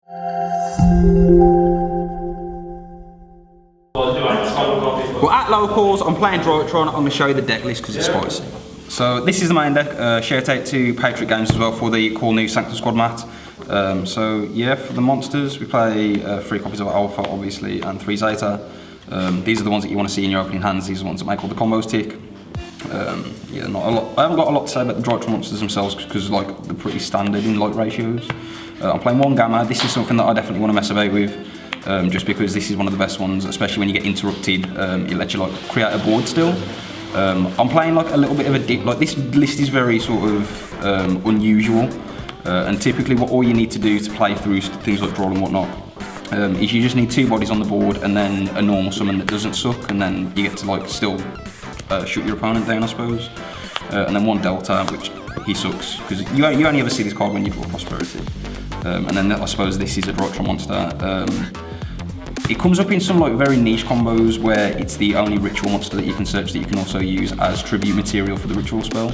Well, at locals, I'm playing Drytron. I'm going to show you the deck list because it's spicy. So this is the main deck. Shout out to Patriot Games as well for the cool new Sanctum Squad mat. So yeah, for the monsters, we play 3 copies of Alpha, obviously, and 3 Zeta. These are the ones that you want to see in your opening hands. These are the ones that make all the combos tick. Yeah, not a lot. I haven't got a lot to say about the Drytron monsters themselves because like they're pretty standard in light ratios. I'm playing 1 Gamma. This is something that I definitely want to mess about with, just because this is one of the best ones, especially when you get interrupted. It lets you like create a board still. I'm playing like a little bit of a dip. Like this list is very sort of unusual, and typically what all you need to do to play through things like draw and whatnot is you just need 2 bodies on the board and then a normal summon that doesn't suck, and then you get to like still shoot your opponent down, I suppose. And then 1 Delta, which he sucks because you only ever see this card when you draw Prosperity. And then I suppose this is a Drytron monster. It comes up in some like very niche combos where it's the only ritual monster that you can search that you can also use as tribute material for the ritual spell.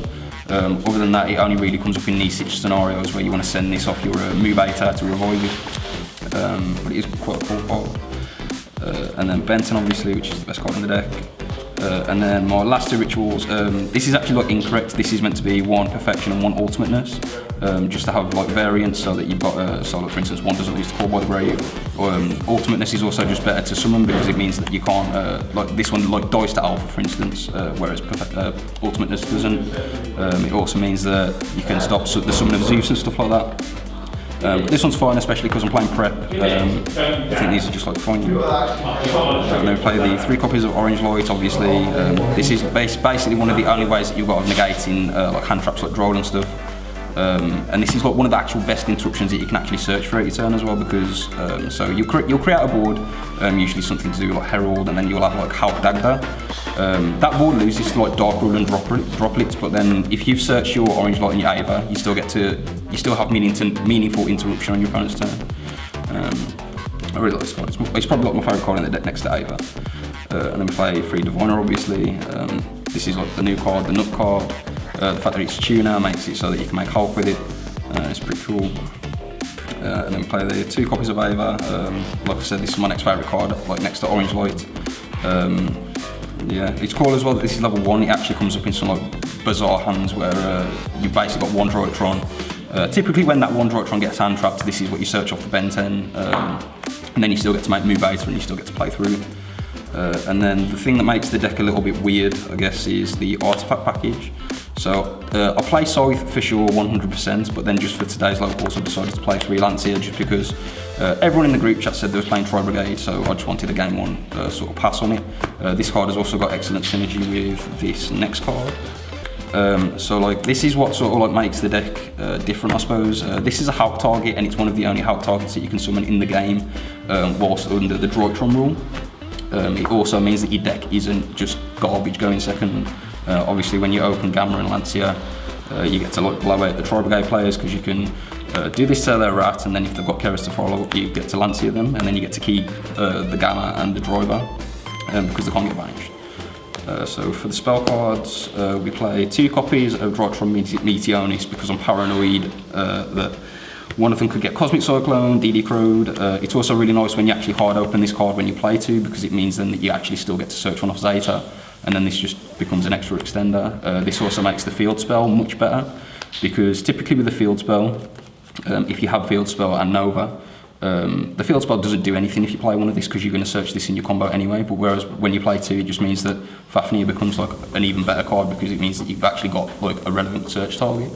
Other than that, it only really comes up in niche scenarios where you want to send this off your move beta to revive it. But it is quite a cool card. And then Benton, obviously, which is the best card in the deck. And then my last 2 rituals, this is actually like incorrect. This is meant to be 1 Perfection and 1 Ultimateness, just to have like variants so that you've got, so like, for instance, 1 doesn't lose to Call by the Grave. Ultimateness is also just better to summon because it means that you can't, like this one like dies to Alpha, for instance, whereas Ultimateness doesn't. It also means that you can stop the summon of Zeus and stuff like that. This one's fine, especially because I'm playing prep. I think these are just like fine. And then we play the 3 copies of Orange Light, obviously. This is basically one of the only ways that you've got of negating like hand traps like Droll and stuff. And this is like one of the actual best interruptions that you can actually search for at your turn as well, because so you'll create a board, usually something to do with like Herald, and then you'll have like Halp Dagda. That board loses to like Dark Rule and Droplets, but then if you've searched your Orange Light and your Ava, you still have meaningful interruption on your opponent's turn. I really like this card. It's probably like my favourite card in the deck next to Ava. And then we play 3 Diviner, obviously. This is like the new card, the Nut card. The fact that it's tuner makes it so that you can make Hulk with it. It's pretty cool. And then play the 2 copies of Ava. Like I said, this is my next favourite card, like next to Orange Light. Yeah, it's cool as well that this is level 1. It actually comes up in some like bizarre hands where you've basically got 1 Drytron. Typically when that 1 Drytron gets hand trapped, this is what you search off the Ben 10. And then you still get to make move beta and you still get to play through it. And then the thing that makes the deck a little bit weird, I guess, is the artifact package. So I play Scythe for sure 100%, but then just for today's locals I decided to play 3 Lancia just because everyone in the group chat said they was playing Tri-Brigade, so I just wanted a game 1 sort of pass on it. This card has also got excellent synergy with this next card. So like this is what sort of like makes the deck different, I suppose. This is a Hulk target, and it's one of the only Hulk targets that you can summon in the game whilst under the Drytron rule. It also means that your deck isn't just garbage going second. Obviously when you open Gamma and Lancia, you get to like blow out the Tri-Brigade players because you can do this to their rat, and then if they've got Keras to follow, you get to Lancia them, and then you get to keep the Gamma and the Driver because they can't get banished. So for the spell cards, we play 2 copies of Drytron Meteonis because I'm paranoid that one of them could get Cosmic Cyclone, DD Crowed. It's also really nice when you actually hard open this card when you play 2, because it means then that you actually still get to search one off Zeta, and then this just becomes an extra extender. This also makes the field spell much better, because typically with the field spell, if you have field spell and Nova, the field spell doesn't do anything if you play one of this because you're going to search this in your combo anyway, but whereas when you play 2 it just means that Fafnir becomes like an even better card because it means that you've actually got like a relevant search target.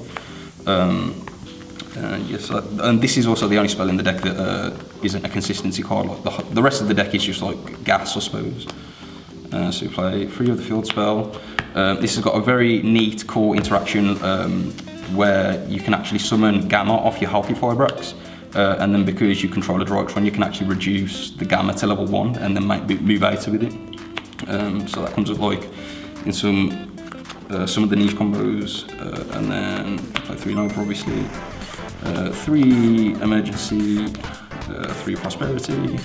Yes, and this is also the only spell in the deck that isn't a consistency card. Like the rest of the deck is just like gas, I suppose. So we play 3 of the field spell. This has got a very neat core interaction where you can actually summon Gamma off your Halky Fibrax, and then because you control a Drytron, you can actually reduce the Gamma to level 1 and then make move beta with it. So that comes up like in some of the niche combos, and then play 3 Nova, obviously. 3 Emergency, 3 Prosperity,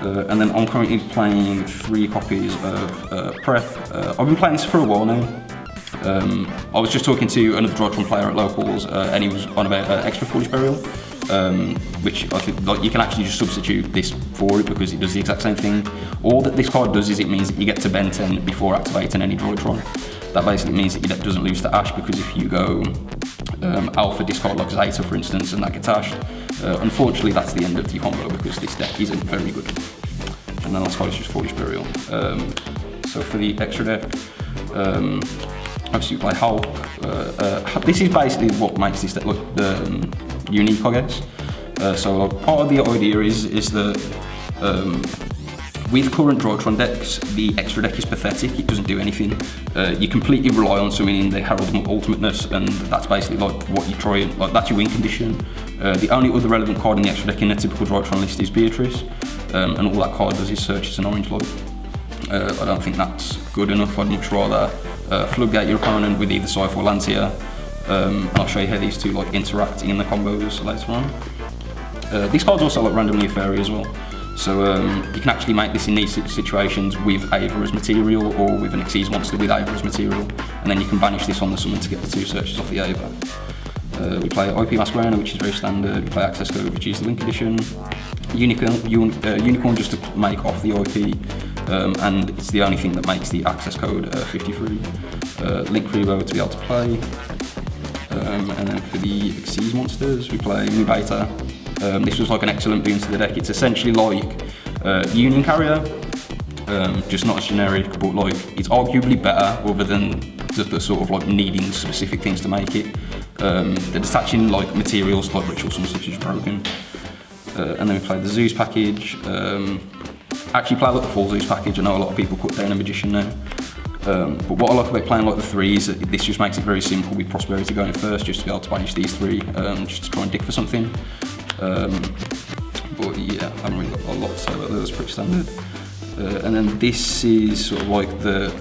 and then I'm currently playing 3 copies of Prep. I've been playing this for a while now. I was just talking to another Drytron player at locals, and he was on about Extra Foolish Burial. which I think like, you can actually just substitute this for it because it does the exact same thing. All that this card does is it means that you get to bend 10 before activating any Drytron. That basically means that your deck doesn't lose to Ash, because if you go Alpha discard like Zeta for instance and that gets Ashed, unfortunately that's the end of the combo because this deck isn't very good. And then last card is just Foolish Burial. So for the extra deck, obviously you play Hulk. This is basically what makes this deck look unique, I guess. So like, part of the idea is that with current Drytron decks, the extra deck is pathetic, it doesn't do anything. You completely rely on summoning the Herald Ultimateness, and that's basically like what you try, like that's your win condition. The only other relevant card in the extra deck in a typical Drytron list is Beatrice, and all that card does is search as an orange light. I don't think that's good enough. I'd much rather floodgate your opponent with either Scythe or Lancia. I'll show you how these two like interact in the combos later on. These cards also like randomly a fairy as well. So you can actually make this in these situations with Ava as material or with an Xyz monster with Ava as material, and then you can banish this on the summon to get the 2 searches off the Ava. We play IP Masquerade, which is very standard. We play Access Code, which is the win condition. Unicorn just to make off the IP, and it's the only thing that makes the Access Code 53. Link Rebo to be able to play. And then for the Xyz monsters, we play Mu Beta. This was like an excellent boon to the deck. It's essentially like Union Carrier, just not as generic, but like it's arguably better other than the sort of like needing specific things to make it. The detaching like materials like Ritual Summons, which is broken. And then we play the Zeus package. Actually play like the full Zeus package. I know a lot of people put down a Magician now. But what I like about playing like the 3 is that this just makes it very simple with Prosperity going first, just to be able to banish these 3, just to try and dig for something. But yeah, I haven't really got a lot to say about those, pretty standard. And then this is sort of like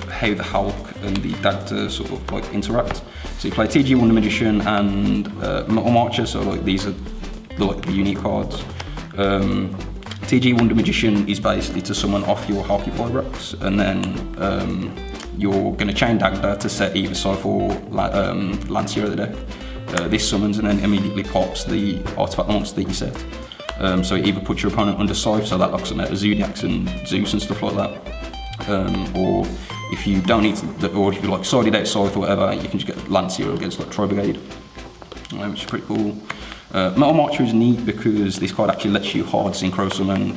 how the Hulk and the Dagda sort of like interact. So you play TG Wonder Magician and Metal Marcher, so like these are the unique cards. TG Wonder Magician is basically to summon off your Hulky Fibrax, and then you're going to chain Dagda to set either Scythe or Lancia of the deck. This summons and then immediately pops the artifact monster that you set. So it either puts your opponent under Scythe, so that locks them out of Zodiacs and Zeus and stuff like that. Or if you don't need to, or if you like sided out Scythe or whatever, you can just get Lancia against like Tri-Brigade, which is pretty cool. Metal Marcher is neat because this card actually lets you hard synchro summon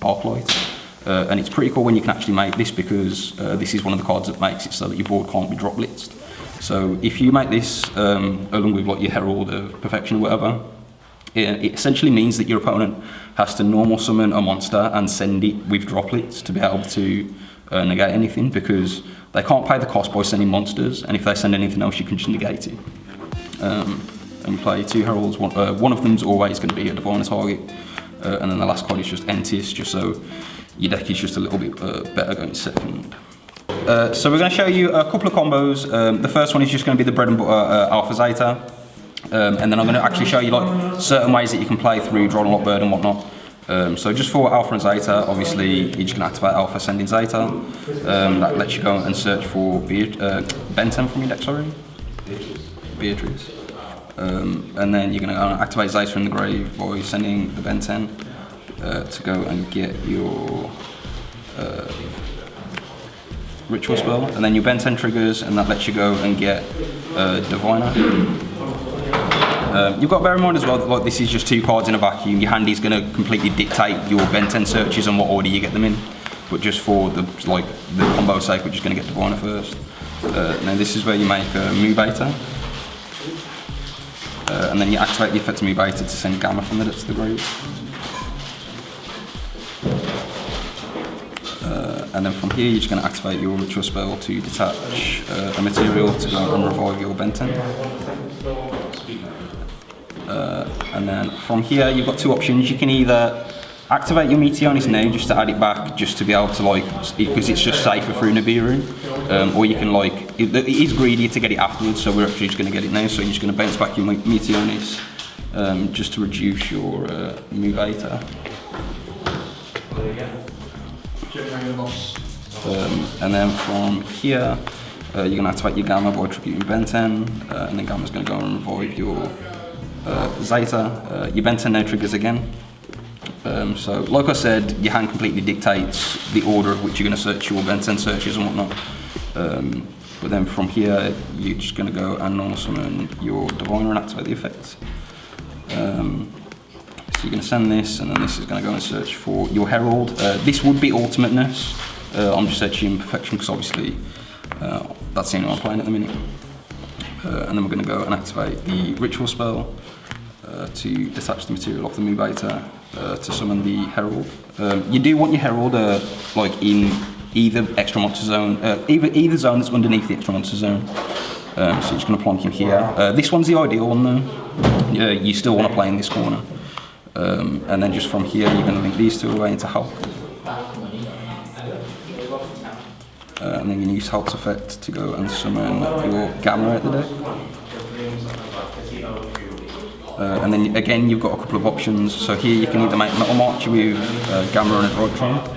Arclight. And it's pretty cool when you can actually make this, because this is one of the cards that makes it so that your board can't be drop blitzed. So if you make this along with like your Herald of Perfection or whatever, it essentially means that your opponent has to normal summon a monster and send it with droplets to be able to negate anything, because they can't pay the cost by sending monsters, and if they send anything else you can just negate it. And you play 2 Heralds, one of them's always going to be a Diviner target, and then the last card is just Entis, just so your deck is just a little bit better going second. So we're going to show you a couple of combos. The first one is just going to be the bread and butter Alpha Zeta, and then I'm going to actually show you like certain ways that you can play through Draw a Lot Bird and whatnot. So just for Alpha and Zeta, obviously you're just going to activate Alpha, sending Zeta. That lets you go and search for Ben 10 from your deck, sorry? Beatrice. And then you're going to go and activate Zeta in the grave by sending the Ben 10 to go and get your Ritual spell, and then your Ben 10 triggers, and that lets you go and get Diviner. You've got to bear in mind as well that like, this is just 2 cards in a vacuum. Your hand is going to completely dictate your Ben 10 searches and what order you get them in. But just for the combo sake, we're just going to get Diviner first. Now this is where you make Mu Beta. And then you activate the effect of Mu Beta to send Gamma from the deck to the grave. And then from here you're just going to activate your Ritual spell to detach a material to go and revive your Ben 10. And then from here you've got 2 options. You can either activate your Meteonis now just to add it back, just to be able to like, because it's just safer through Nibiru, or you can like, it is greedier to get it afterwards, so we're actually just going to get it now. So you're just going to bounce back your Meteonis just to reduce your Mu Beta. And then from here you're going to activate your Gamma by triggering Ben 10, and then Gamma's going to go and revive your Zeta, your Ben 10 no triggers again. So like I said, your hand completely dictates the order of which you're going to search your Ben 10 searches and whatnot. But then from here, you're just going to go and normal summon your Diviner and activate the effect. So you're going to send this, and then this is going to go and search for your Herald. This would be Ultimateness. I'm just searching Perfection because obviously that's the only one I'm playing at the minute. And then we're going to go and activate the Ritual spell to detach the material off the Mu Beta to summon the Herald. You do want your Herald like in either extra monster zone, either zone that's underneath the extra monster zone. So you're just going to plonk him here. This one's the ideal one though. You still want to play in this corner. And then just from here, you're going to link these two away into Hulk. And then you can use Hulk's effect to go and summon your Gamma at the deck. And then again, you've got a couple of options. So here you can either make Metal March with Gamma and a Drytron.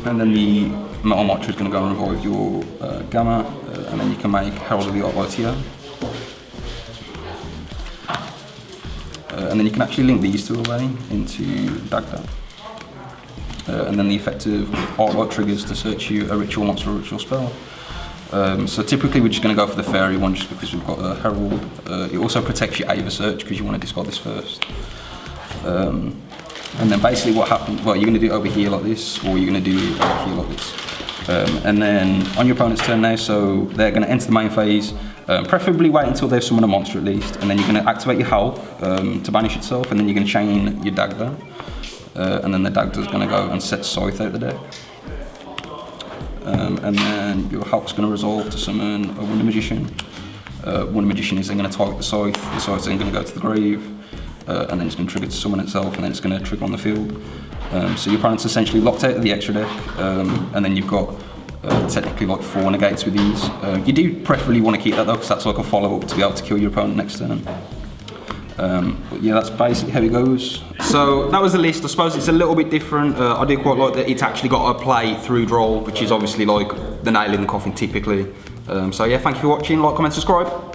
And then the Metal March is going to go and revive your Gamma. And then you can make Herald of the Arc Light here. And then you can actually link these two away into Dagda. And then the effective Arc Light triggers to search you a Ritual monster or Ritual spell. So typically we're just going to go for the Fairy one just because we've got a Herald. It also protects your Ava search because you want to discard this first. And then basically what happens, well, you're going to do it over here like this, or you're going to do it over here like this. And then on your opponent's turn now, so they're going to enter the main phase, preferably wait until they've summoned a monster at least, and then you're going to activate your Hulk to banish itself, and then you're going to chain your Dagda. And then the Dagda's going to go and set Scythe out the deck. And then your Hulk's going to resolve to summon a Wonder Magician. Wonder Magician is then going to target the Scythe's then going to go to the grave, and then it's going to trigger to summon itself, and then it's going to trigger on the field. So your opponent's essentially locked out of the extra deck, and then you've got technically like 4 negates with these. You do preferably want to keep that though, because that's like a follow-up to be able to kill your opponent next turn. But yeah, that's basically how it goes. So that was the list. I suppose it's a little bit different. I do quite like that it's actually got a play through draw, which is obviously like the nail in the coffin typically. So yeah, thank you for watching. Like, comment, subscribe.